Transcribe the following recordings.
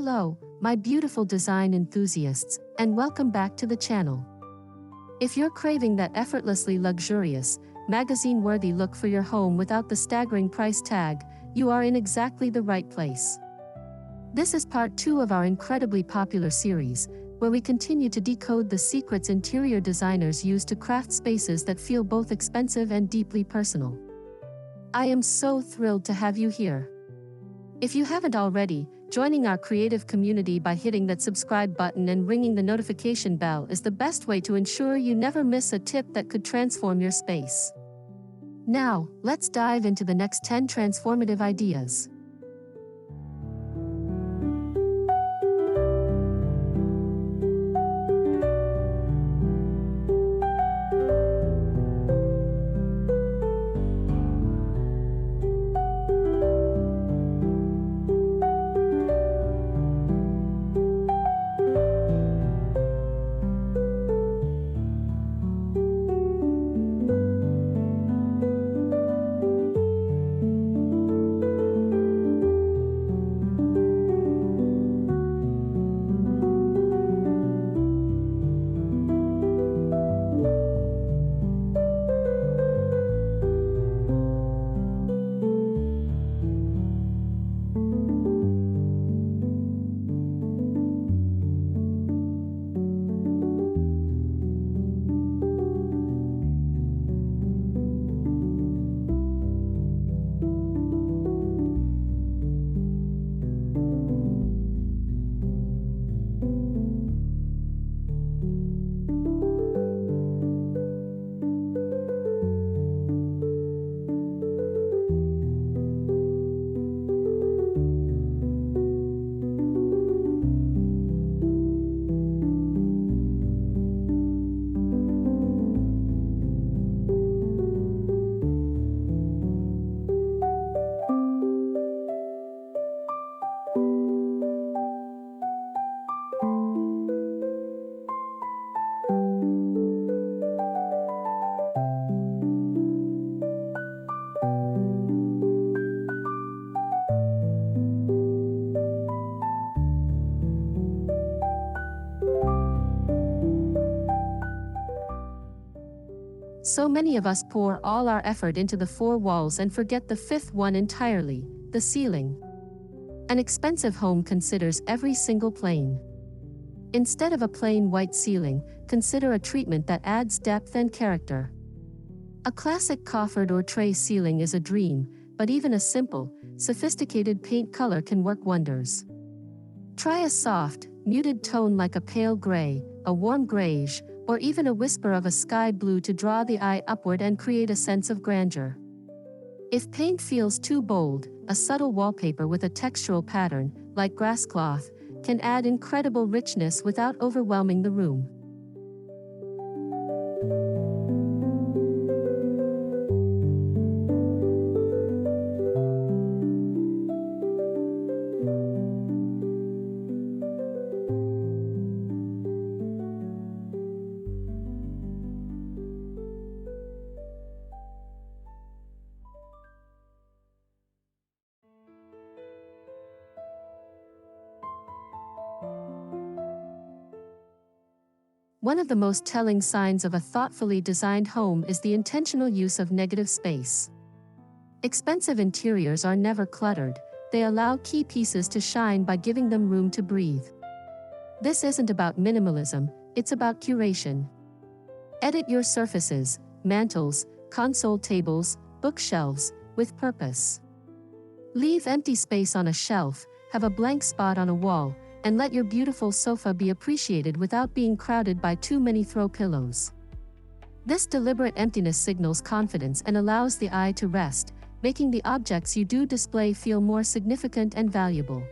Hello, my beautiful design enthusiasts, and welcome back to the channel. If you're craving that effortlessly luxurious, magazine-worthy look for your home without the staggering price tag, you are in exactly the right place. This is part 2 of our incredibly popular series, where we continue to decode the secrets interior designers use to craft spaces that feel both expensive and deeply personal. I am so thrilled to have you here. If you haven't already, joining our creative community by hitting that subscribe button and ringing the notification bell is the best way to ensure you never miss a tip that could transform your space. Now, let's dive into the next 10 transformative ideas. So many of us pour all our effort into the 4 walls and forget the 5th one entirely, the ceiling. An expensive home considers every single plane. Instead of a plain white ceiling, consider a treatment that adds depth and character. A classic coffered or tray ceiling is a dream, but even a simple, sophisticated paint color can work wonders. Try a soft, muted tone like a pale gray, a warm grayish, or even a whisper of a sky blue to draw the eye upward and create a sense of grandeur. If paint feels too bold, a subtle wallpaper with a textural pattern, like grass cloth, can add incredible richness without overwhelming the room. One of the most telling signs of a thoughtfully designed home is the intentional use of negative space. Expensive interiors are never cluttered, they allow key pieces to shine by giving them room to breathe. This isn't about minimalism, it's about curation. Edit your surfaces, mantles, console tables, bookshelves, with purpose. Leave empty space on a shelf, have a blank spot on a wall, and let your beautiful sofa be appreciated without being crowded by too many throw pillows. This deliberate emptiness signals confidence and allows the eye to rest, making the objects you do display feel more significant and valuable.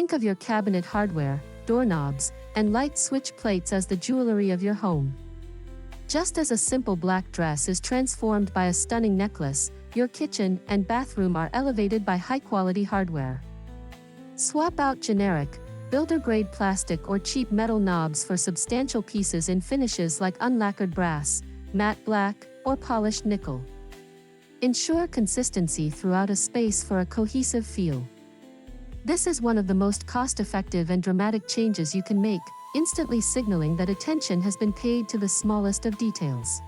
Think of your cabinet hardware, doorknobs, and light switch plates as the jewelry of your home. Just as a simple black dress is transformed by a stunning necklace, your kitchen and bathroom are elevated by high-quality hardware. Swap out generic, builder-grade plastic or cheap metal knobs for substantial pieces in finishes like unlacquered brass, matte black, or polished nickel. Ensure consistency throughout a space for a cohesive feel. This is one of the most cost-effective and dramatic changes you can make, instantly signaling that attention has been paid to the smallest of details.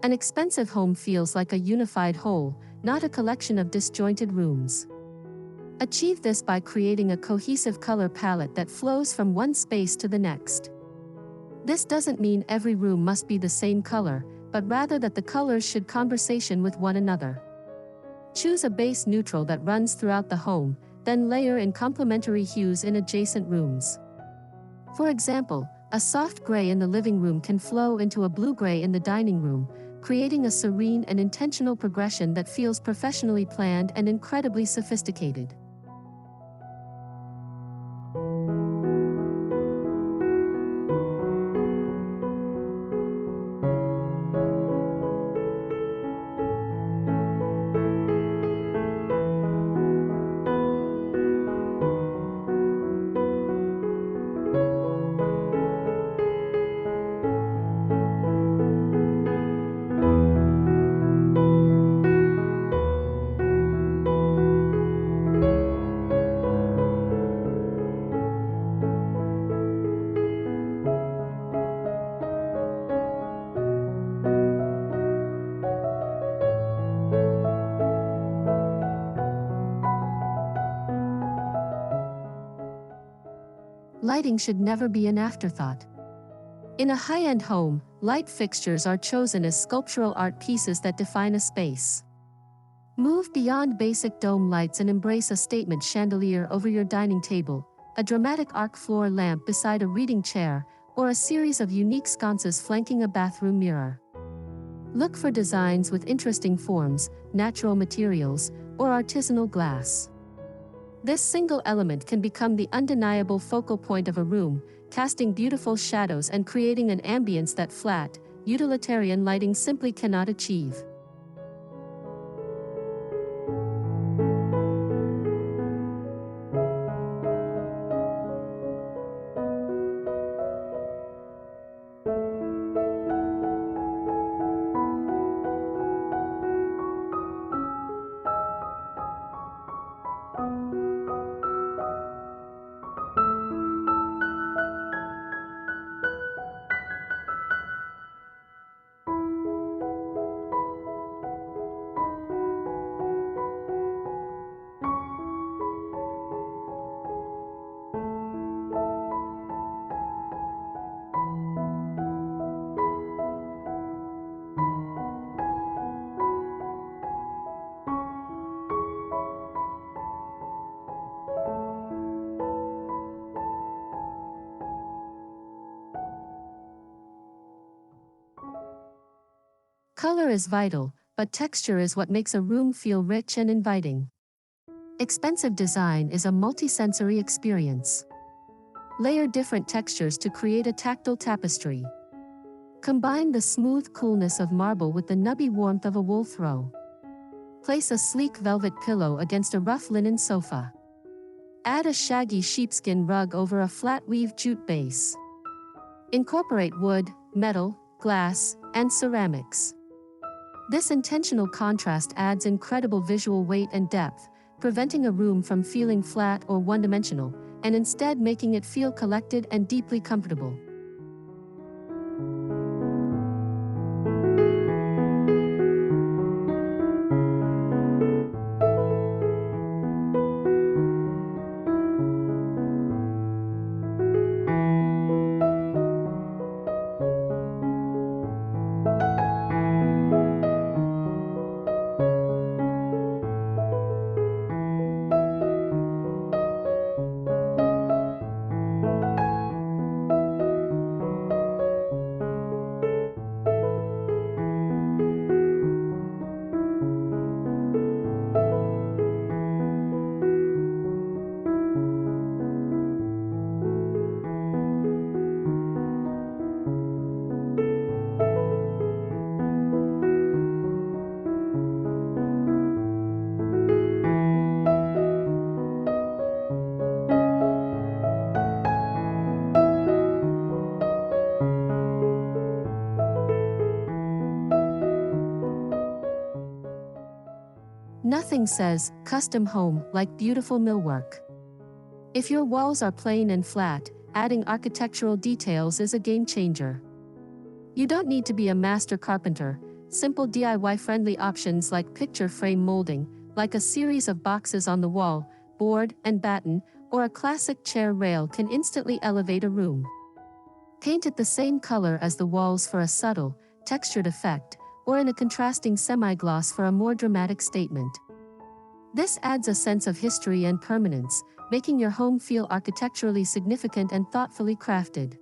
An expensive home feels like a unified whole, not a collection of disjointed rooms. Achieve this by creating a cohesive color palette that flows from one space to the next. This doesn't mean every room must be the same color, but rather that the colors should conversation with one another. Choose a base neutral that runs throughout the home, then layer in complementary hues in adjacent rooms. For example, a soft gray in the living room can flow into a blue-gray in the dining room, creating a serene and intentional progression that feels professionally planned and incredibly sophisticated. Lighting should never be an afterthought. In a high-end home, light fixtures are chosen as sculptural art pieces that define a space. Move beyond basic dome lights and embrace a statement chandelier over your dining table, a dramatic arc floor lamp beside a reading chair, or a series of unique sconces flanking a bathroom mirror. Look for designs with interesting forms, natural materials, or artisanal glass. This single element can become the undeniable focal point of a room, casting beautiful shadows and creating an ambience that flat, utilitarian lighting simply cannot achieve. Color is vital, but texture is what makes a room feel rich and inviting. Expensive design is a multisensory experience. Layer different textures to create a tactile tapestry. Combine the smooth coolness of marble with the nubby warmth of a wool throw. Place a sleek velvet pillow against a rough linen sofa. Add a shaggy sheepskin rug over a flat weave jute base. Incorporate wood, metal, glass, and ceramics. This intentional contrast adds incredible visual weight and depth, preventing a room from feeling flat or one-dimensional, and instead making it feel collected and deeply comfortable. Nothing says custom home like beautiful millwork. If your walls are plain and flat, adding architectural details is a game changer. You don't need to be a master carpenter. Simple DIY-friendly options like picture frame molding, like a series of boxes on the wall, board and batten, or a classic chair rail can instantly elevate a room. Paint it the same color as the walls for a subtle, textured effect, or in a contrasting semi-gloss for a more dramatic statement. This adds a sense of history and permanence, making your home feel architecturally significant and thoughtfully crafted.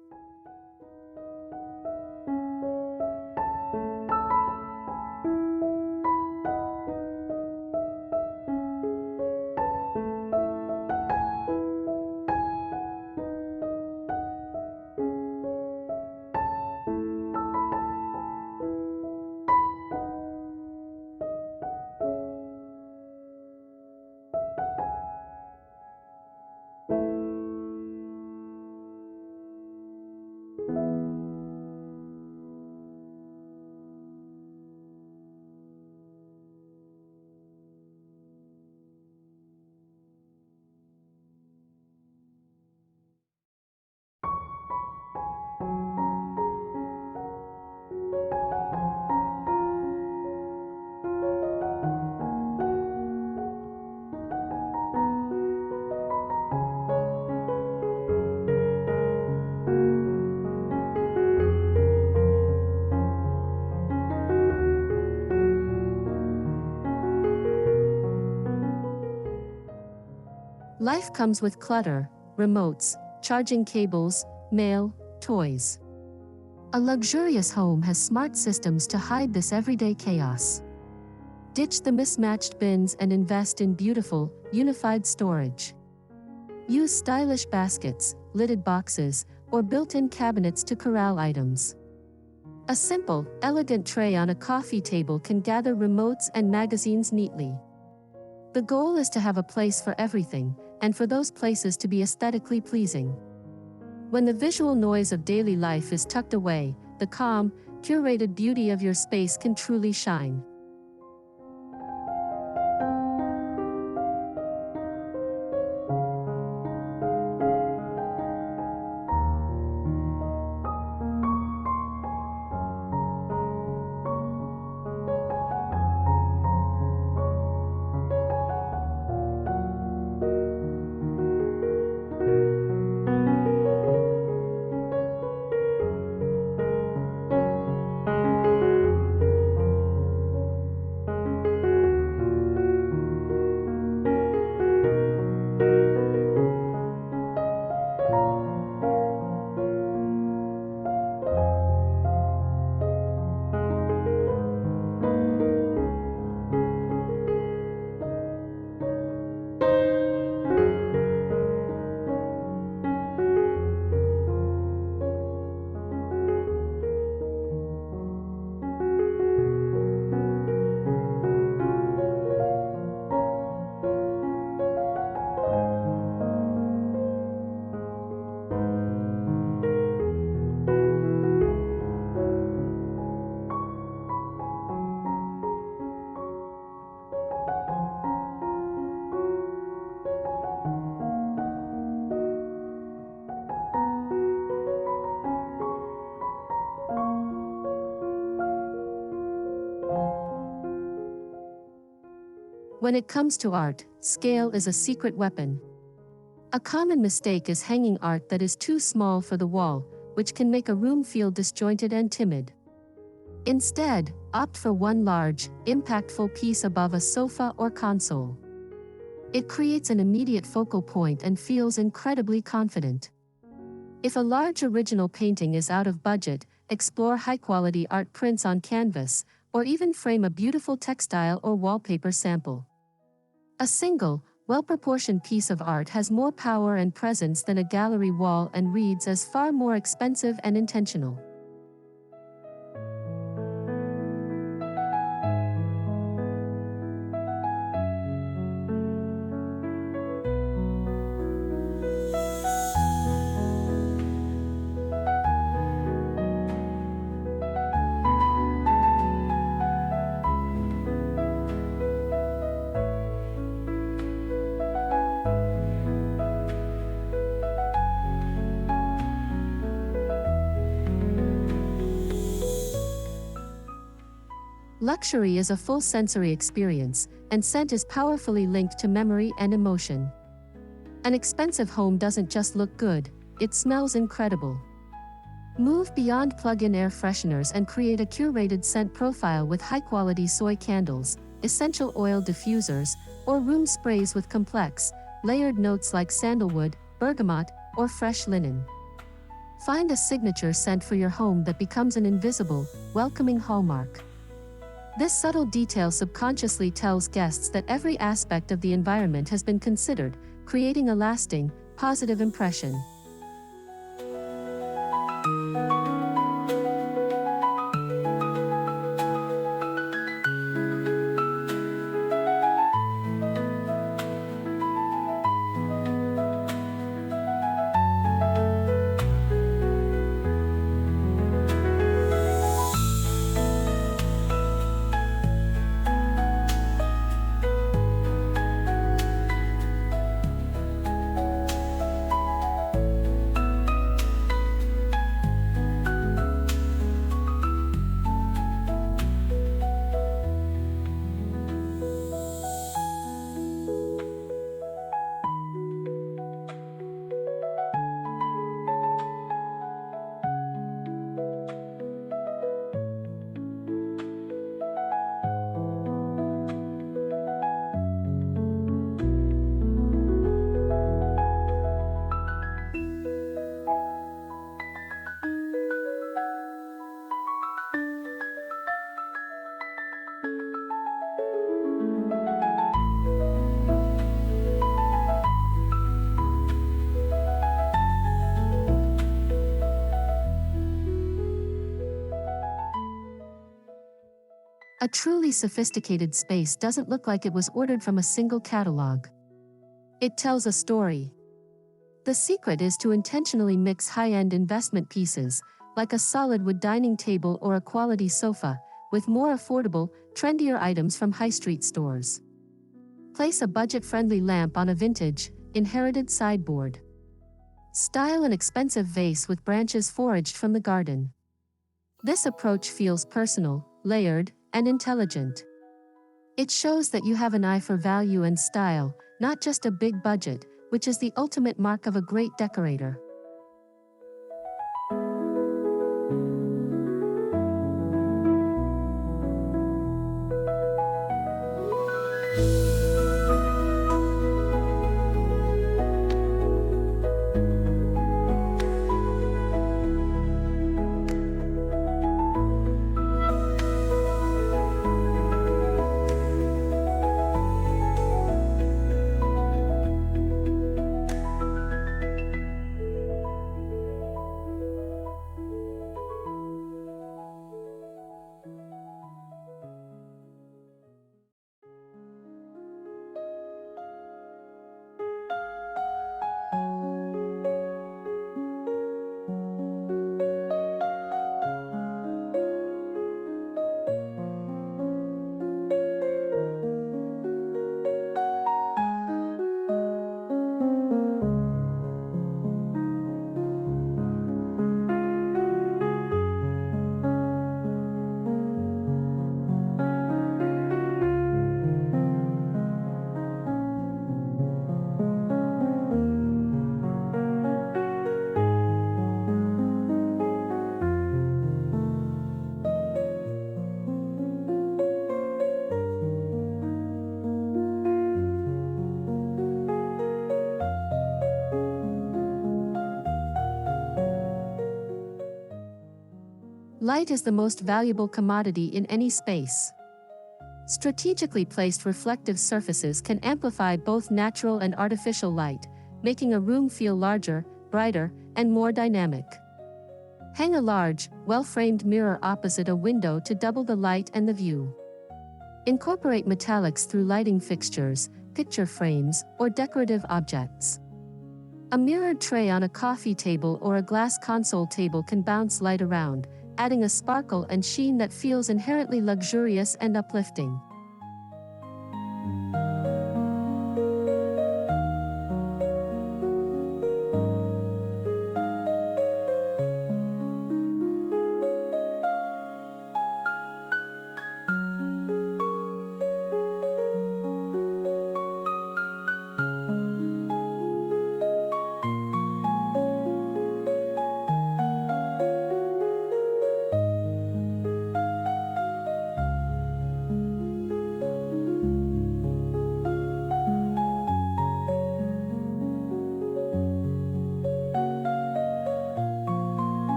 Life comes with clutter, remotes, charging cables, mail, toys. A luxurious home has smart systems to hide this everyday chaos. Ditch the mismatched bins and invest in beautiful, unified storage. Use stylish baskets, lidded boxes, or built-in cabinets to corral items. A simple, elegant tray on a coffee table can gather remotes and magazines neatly. The goal is to have a place for everything, and for those places to be aesthetically pleasing. When the visual noise of daily life is tucked away, the calm, curated beauty of your space can truly shine. When it comes to art, scale is a secret weapon. A common mistake is hanging art that is too small for the wall, which can make a room feel disjointed and timid. Instead, opt for one large, impactful piece above a sofa or console. It creates an immediate focal point and feels incredibly confident. If a large original painting is out of budget, explore high-quality art prints on canvas, or even frame a beautiful textile or wallpaper sample. A single, well-proportioned piece of art has more power and presence than a gallery wall and reads as far more expensive and intentional. Luxury is a full sensory experience, and scent is powerfully linked to memory and emotion. An expensive home doesn't just look good, it smells incredible. Move beyond plug-in air fresheners and create a curated scent profile with high-quality soy candles, essential oil diffusers, or room sprays with complex, layered notes like sandalwood, bergamot, or fresh linen. Find a signature scent for your home that becomes an invisible, welcoming hallmark. This subtle detail subconsciously tells guests that every aspect of the environment has been considered, creating a lasting, positive impression. A truly sophisticated space doesn't look like it was ordered from a single catalog. It tells a story. The secret is to intentionally mix high-end investment pieces, like a solid wood dining table or a quality sofa, with more affordable, trendier items from high street stores. Place a budget-friendly lamp on a vintage, inherited sideboard. Style an expensive vase with branches foraged from the garden. This approach feels personal, layered, and intelligent. It shows that you have an eye for value and style, not just a big budget, which is the ultimate mark of a great decorator. Light is the most valuable commodity in any space. Strategically placed reflective surfaces can amplify both natural and artificial light, making a room feel larger, brighter, and more dynamic. Hang a large, well-framed mirror opposite a window to double the light and the view. Incorporate metallics through lighting fixtures, picture frames, or decorative objects. A mirrored tray on a coffee table or a glass console table can bounce light around, adding a sparkle and sheen that feels inherently luxurious and uplifting.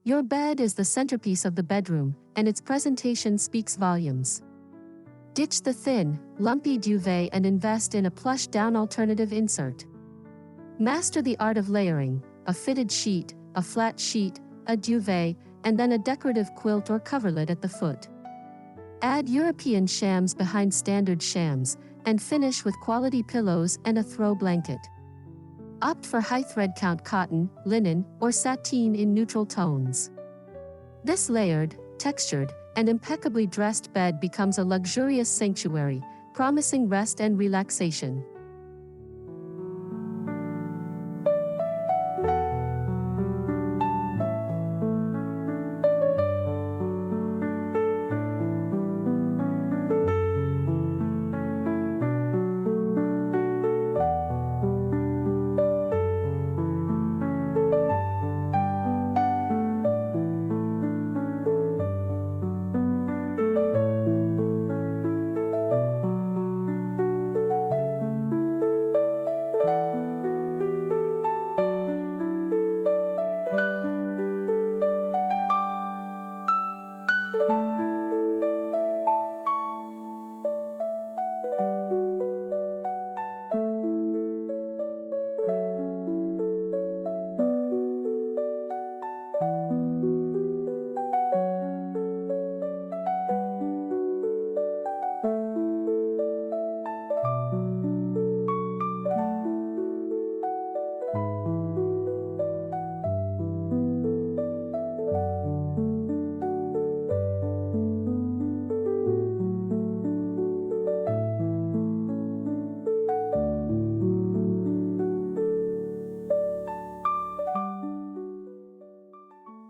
Your bed is the centerpiece of the bedroom, and its presentation speaks volumes. Ditch the thin, lumpy duvet and invest in a plush-down alternative insert. Master the art of layering: a fitted sheet, a flat sheet, a duvet, and then a decorative quilt or coverlet at the foot. Add European shams behind standard shams, and finish with quality pillows and a throw blanket. Opt for high thread count cotton, linen, or sateen in neutral tones. This layered, textured, and impeccably dressed bed becomes a luxurious sanctuary, promising rest and relaxation.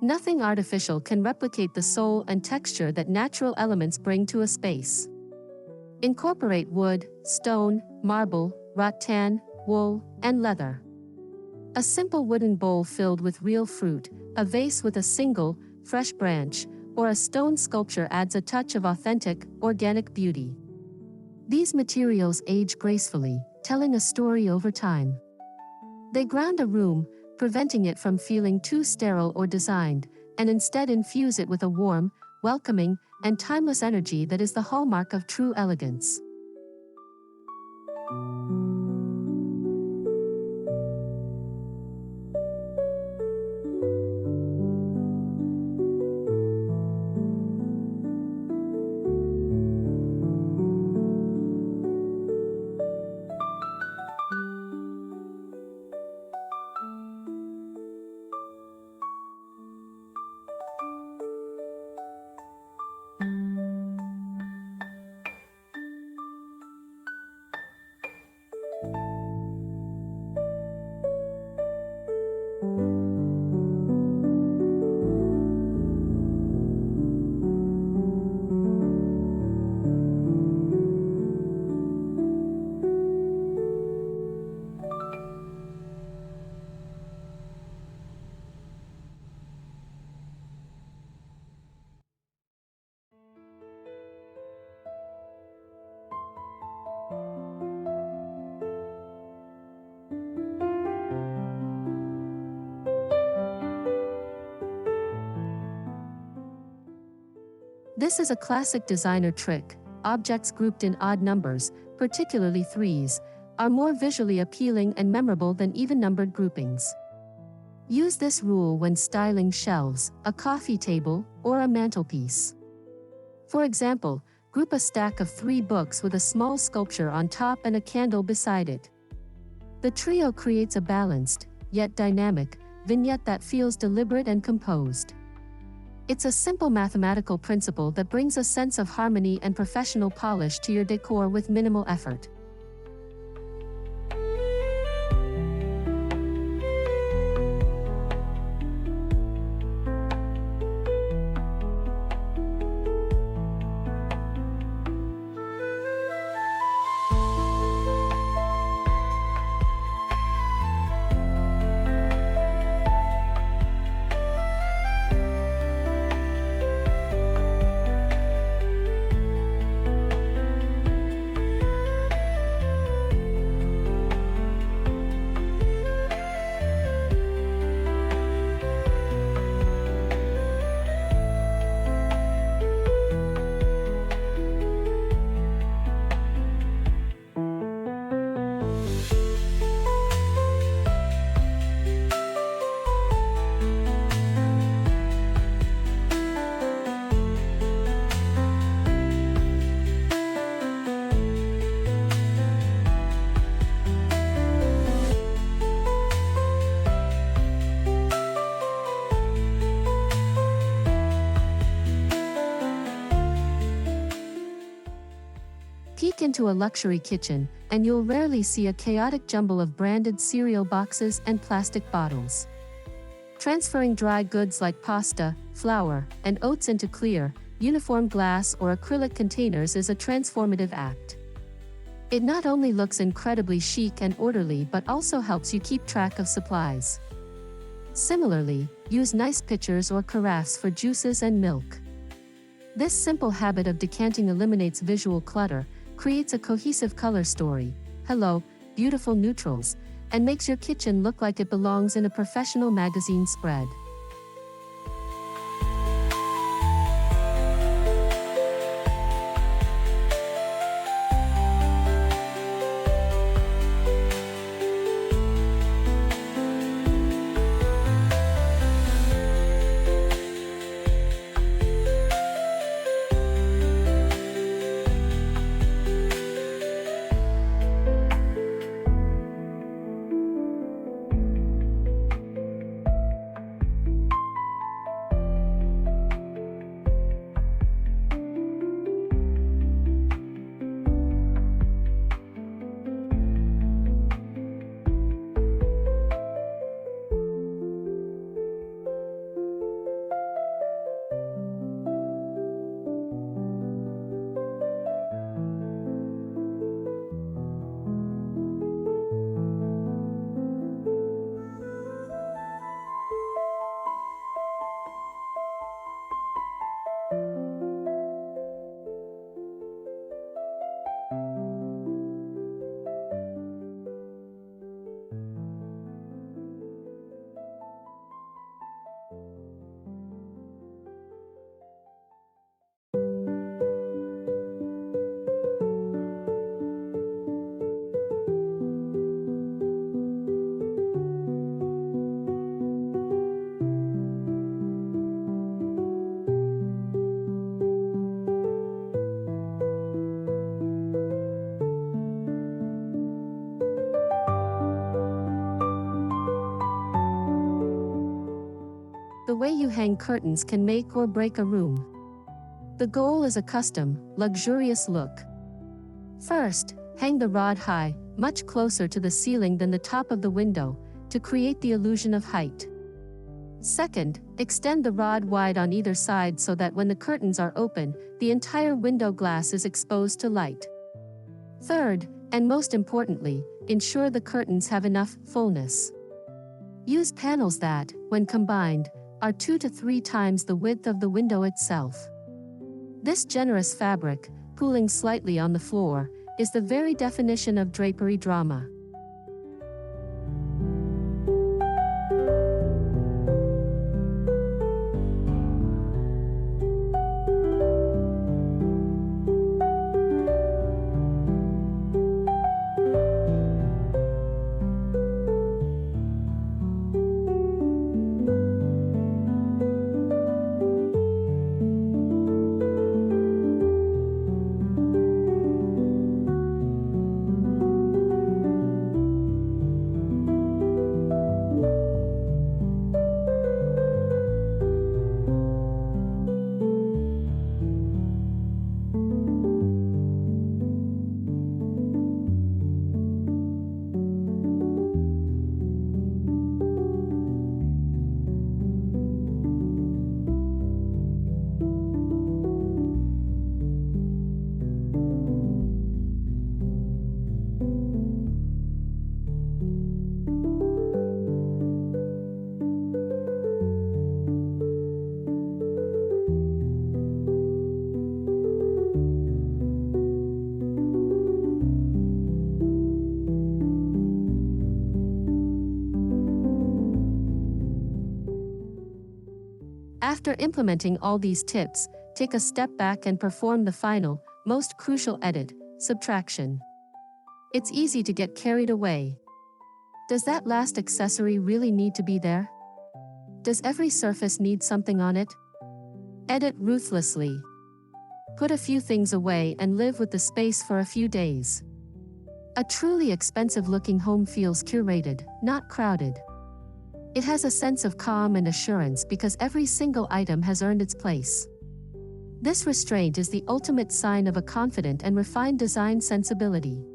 Nothing artificial can replicate the soul and texture that natural elements bring to a space. Incorporate wood, stone, marble, rattan, wool, and leather. A simple wooden bowl filled with real fruit, a vase with a single, fresh branch, or a stone sculpture adds a touch of authentic, organic beauty. These materials age gracefully, telling a story over time. They ground a room, preventing it from feeling too sterile or designed, and instead infuse it with a warm, welcoming, and timeless energy that is the hallmark of true elegance. This is a classic designer trick. Objects grouped in odd numbers, particularly threes, are more visually appealing and memorable than even-numbered groupings. Use this rule when styling shelves, a coffee table, or a mantelpiece. For example, group a stack of 3 books with a small sculpture on top and a candle beside it. The trio creates a balanced, yet dynamic, vignette that feels deliberate and composed. It's a simple mathematical principle that brings a sense of harmony and professional polish to your decor with minimal effort. Peek into a luxury kitchen, and you'll rarely see a chaotic jumble of branded cereal boxes and plastic bottles. Transferring dry goods like pasta, flour, and oats into clear, uniform glass or acrylic containers is a transformative act. It not only looks incredibly chic and orderly but also helps you keep track of supplies. Similarly, use nice pitchers or carafes for juices and milk. This simple habit of decanting eliminates visual clutter, creates a cohesive color story, hello, beautiful neutrals, and makes your kitchen look like it belongs in a professional magazine spread. The way you hang curtains can make or break a room. The goal is a custom, luxurious look. First, hang the rod high, much closer to the ceiling than the top of the window, to create the illusion of height. Second, extend the rod wide on either side so that when the curtains are open, the entire window glass is exposed to light. Third, and most importantly, ensure the curtains have enough fullness. Use panels that, when combined, are 2 to 3 times the width of the window itself. This generous fabric, pooling slightly on the floor, is the very definition of drapery drama. After implementing all these tips, take a step back and perform the final, most crucial edit, subtraction. It's easy to get carried away. Does that last accessory really need to be there? Does every surface need something on it? Edit ruthlessly. Put a few things away and live with the space for a few days. A truly expensive-looking home feels curated, not crowded. It has a sense of calm and assurance because every single item has earned its place. This restraint is the ultimate sign of a confident and refined design sensibility.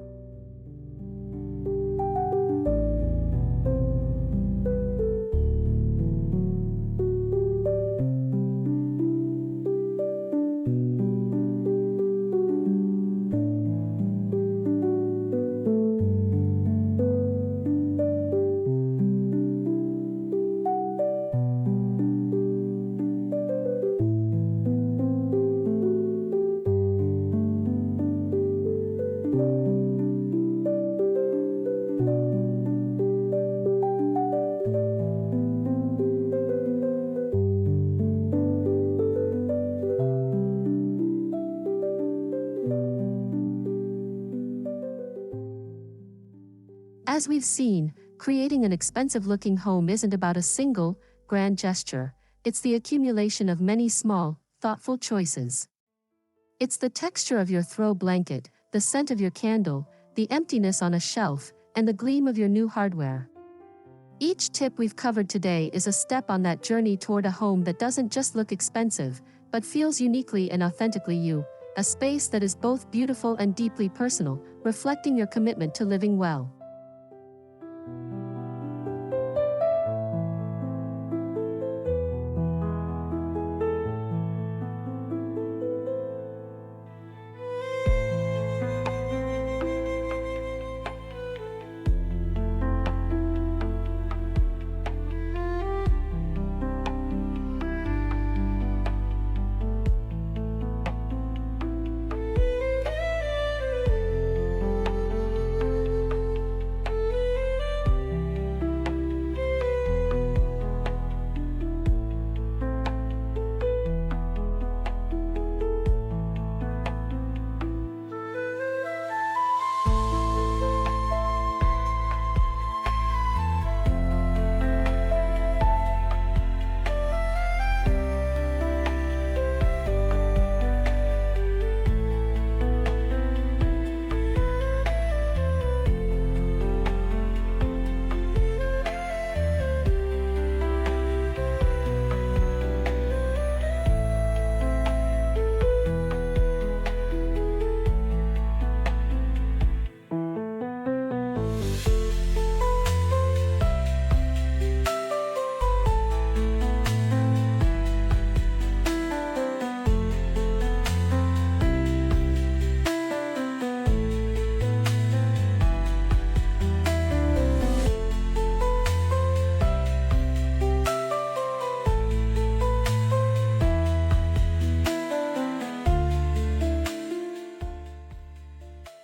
As we've seen, creating an expensive-looking home isn't about a single, grand gesture, it's the accumulation of many small, thoughtful choices. It's the texture of your throw blanket, the scent of your candle, the emptiness on a shelf, and the gleam of your new hardware. Each tip we've covered today is a step on that journey toward a home that doesn't just look expensive, but feels uniquely and authentically you, a space that is both beautiful and deeply personal, reflecting your commitment to living well.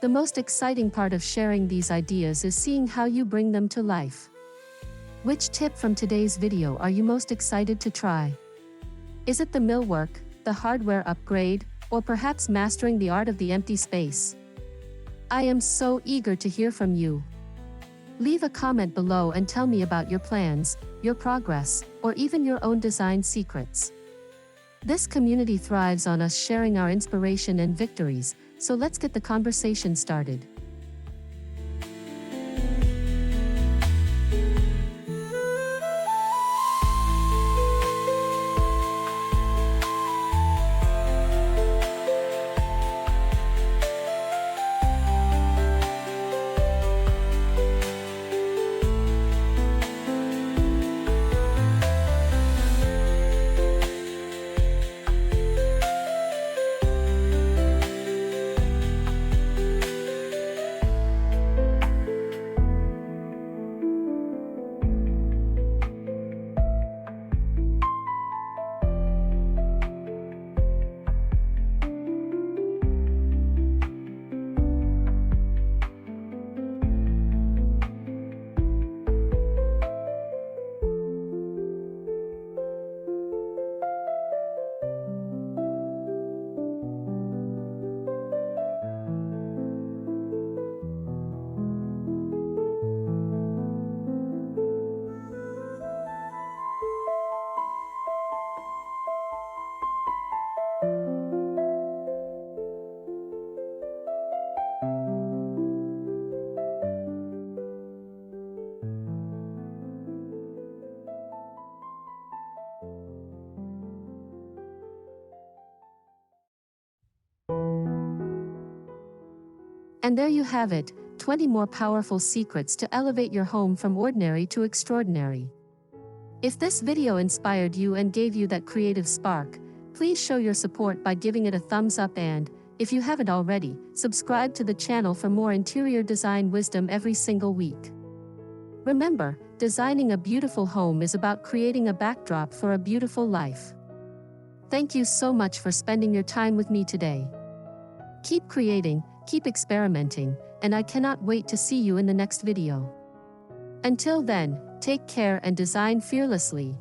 The most exciting part of sharing these ideas is seeing how you bring them to life. Which tip from today's video are you most excited to try? Is it the millwork, the hardware upgrade, or perhaps mastering the art of the empty space? I am so eager to hear from you. Leave a comment below and tell me about your plans, your progress, or even your own design secrets. This community thrives on us sharing our inspiration and victories, so let's get the conversation started. And there you have it, 20 more powerful secrets to elevate your home from ordinary to extraordinary. If this video inspired you and gave you that creative spark, please show your support by giving it a thumbs up and, if you haven't already, subscribe to the channel for more interior design wisdom every single week. Remember, designing a beautiful home is about creating a backdrop for a beautiful life. Thank you so much for spending your time with me today. Keep creating, keep experimenting, and I cannot wait to see you in the next video. Until then, take care and design fearlessly.